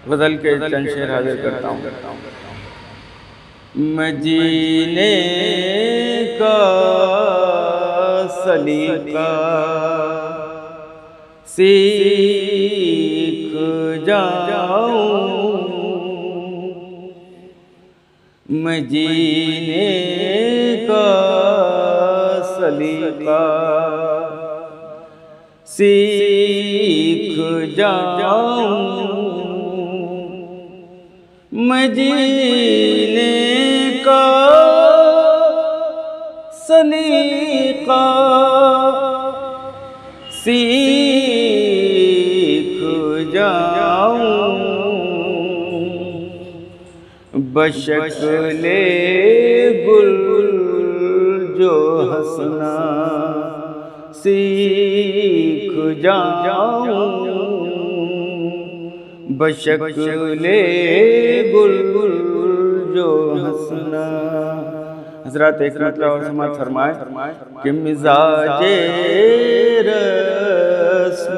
गज़ल के चंद शेर हाजिर करता हूँ। मैं जीने का सलीका सीख जाऊँ, मैं जीने का सलीका सीख जाऊँ, मैं जीने का सलीका सीख जाऊँ, बशक्ले गुल जो हंसना सीख जाऊँ, बशक्ले गुल जो हंसना। हज़रात एक मतलब और समात फरमाए कि मिजाजे रस्म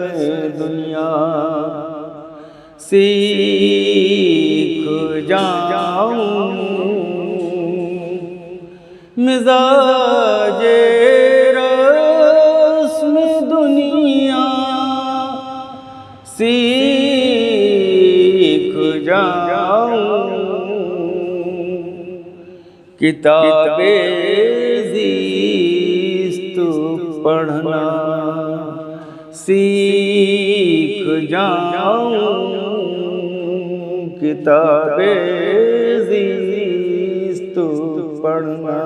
दुनिया सीख जाऊँ, मिजाजे रस्म दुनिया सीख जाऊँ, किताबे ज़ीस्त पढ़ना सीख जाऊँ, किताबे ज़ीस्त पढ़ना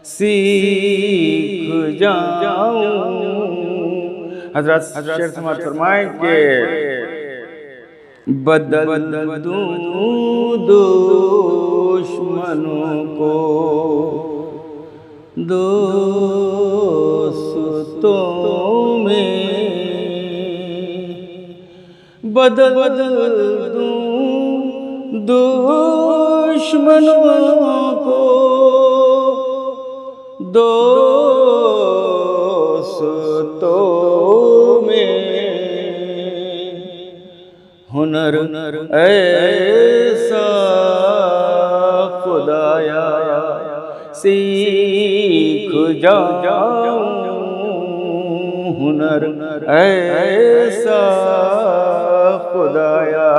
सीख जाऊँ। हज़रत शेर समात फरमाएं कि बदल दूँ दुश्मनों को दोस्तों में, बदल दूँ दुश्मनों को दोस्तों में, हुनर ऐसा खुदाया सीख जाऊँ, हुनर ऐसा खुदाया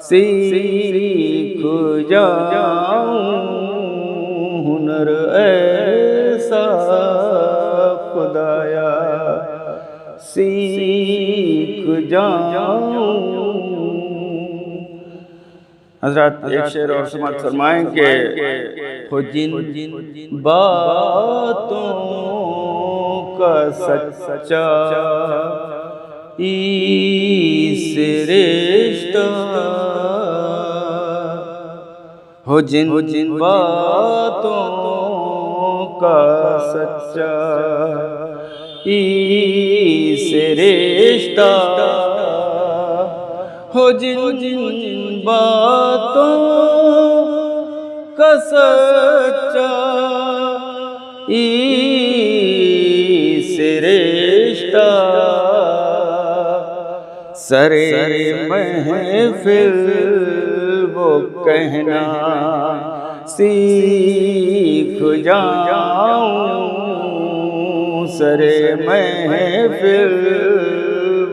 सीख जाऊँ, हुनर ऐसा खुदाया सीख जाऊँ। हज़रत एक शेर और समात फरमाएंगे हो जिन बातों का सच्चा इससे रिश्ता, हो जिन बातों का सच्चा इससे रिश्ता, हो जिन बातों का सच्चा इससे रिश्ता, सरे महफिल वो कहना सीख जाऊँ, सरे महफिल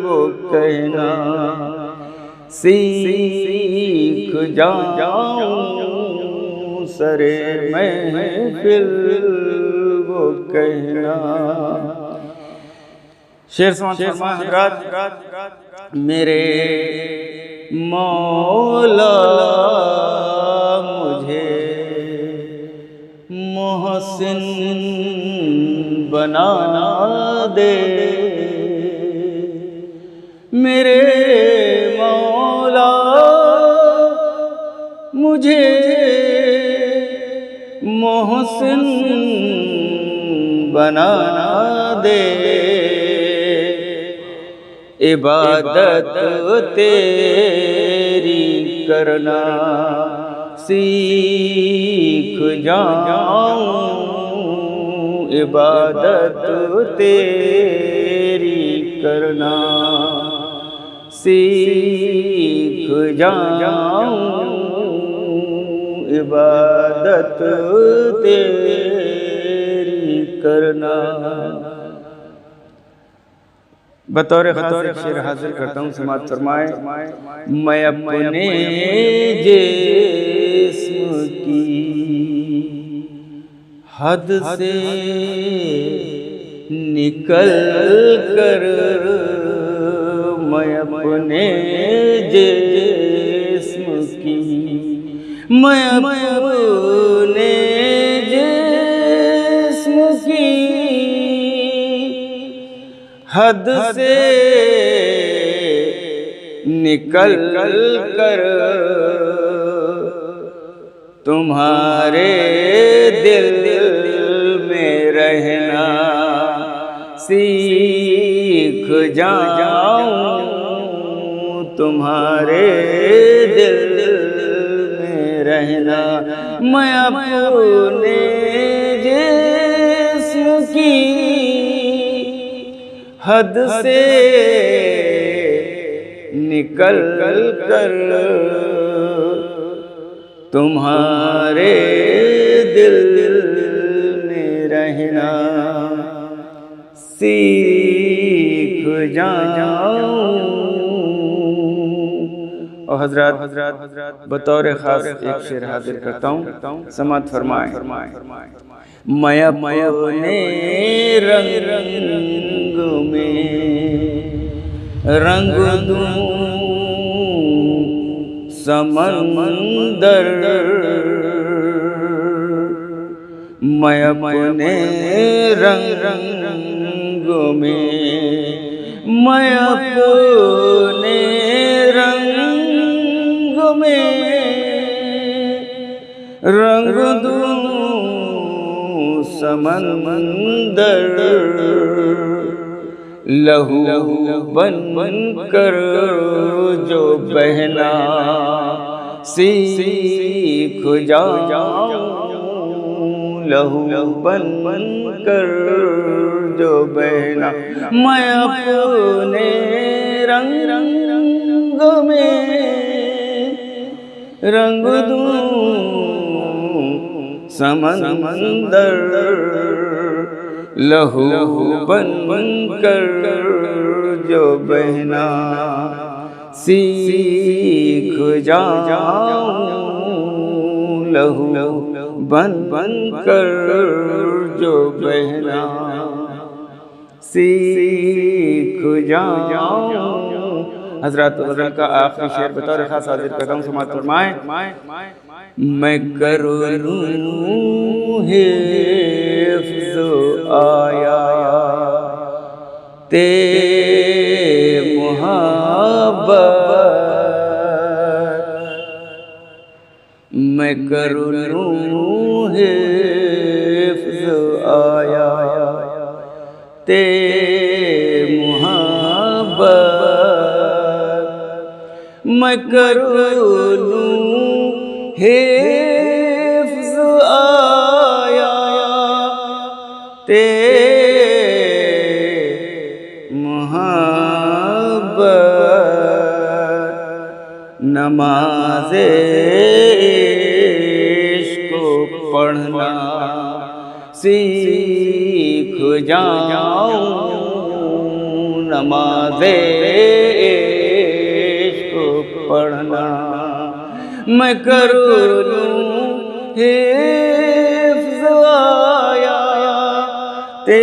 वो कहना सीख जाऊँ, सरे महफिल वो कहना। शेर समात मेरे मौला मुझे मोहसिन बनाना दे, मेरे मौला मुझे मोहसिन बनाना दे, इबादत तेरी करना सीख जाऊं, इबादत तेरी करना सीख जाऊं इबादत तेरी करना। बतौर खास एक शेर हाजिर करता हूँ, समात फरमाए। मैं अपने जिस्म की हद से निकल कर, मैं अपने जिस्म की, मैं अपने जिस्म की हद से निकल कर तुम्हारे दिल में रहना सीख जाऊं, तुम्हारे दिल में रहना। मैं अपने जिस्म की हद से निकल कर तुम्हारे दिल में रहना सीख जाऊं। और हजरत बतौर खास एक शेर हाजिर करता हूँ, समात फरमाए। मैं अपने रंग में रंग दूं समंदर, मैं अपने रंग में, मैं अपने रंग में रंग दूं समंदर, लहू बन कर जो बहना सीख जाऊं, लहू बन कर जो बहना। मैं अपने रंग में रंग दूं समंदर, लहू बन कर जो बहना सीख जाऊं, लहू बन कर जो बहना सीख जाऊं। हजरत का आखिरी शेर बतौर खास हाजिर करता हूँ, समात फरमाए। मैं करूँ हिफ्ज़ आया ते मुहब्बत, मैं करूँ हिफ्ज़ आया ते मुहब्बत, मैं करूँ हिफ्ज़ आया ते मुहब्बत, नमाज़े इश्क़ पढ़ना सीख जाऊं, नमाज़े इश्क़ पढ़ना मैं करूँ हिफ्ज़ आया ते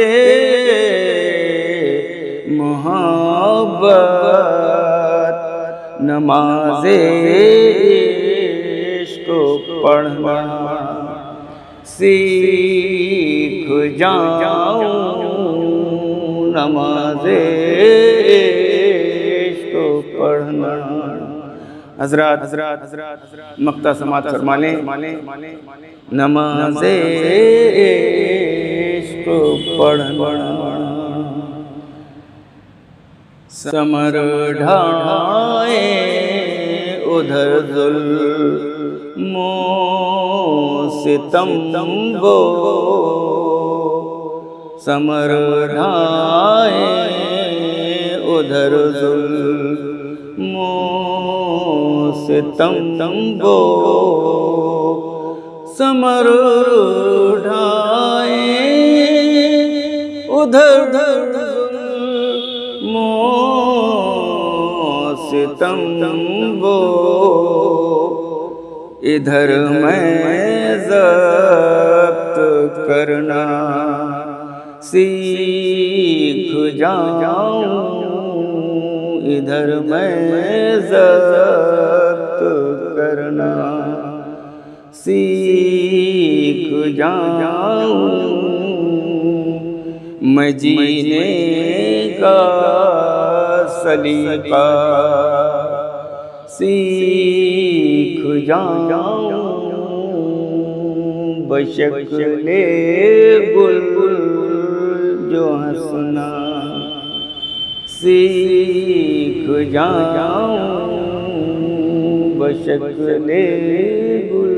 मोहब्बत, नमाज़े इश्क़ पढ़ना सीख जाऊं, नमाज़े इश्क़ पढ़ना। हज़रात मक्ता समात फरमा लें, नमाज़े इश्क़ पढ़ना। समर ढाए उधर ज़ुल्मो सितम वो, समर ढाए उधर ज़ुल्मो सितम वो समर ढाए, उधर सितम वो इधर मैं ज़ब्त करना सीख जाऊं, इधर मैं ज़ब्त करना सीख जाऊं। मैं जीने का सलीका सीख जाऊं, बशक्ले गुल जो हंसना सीख जाऊं, बशक्ले गुल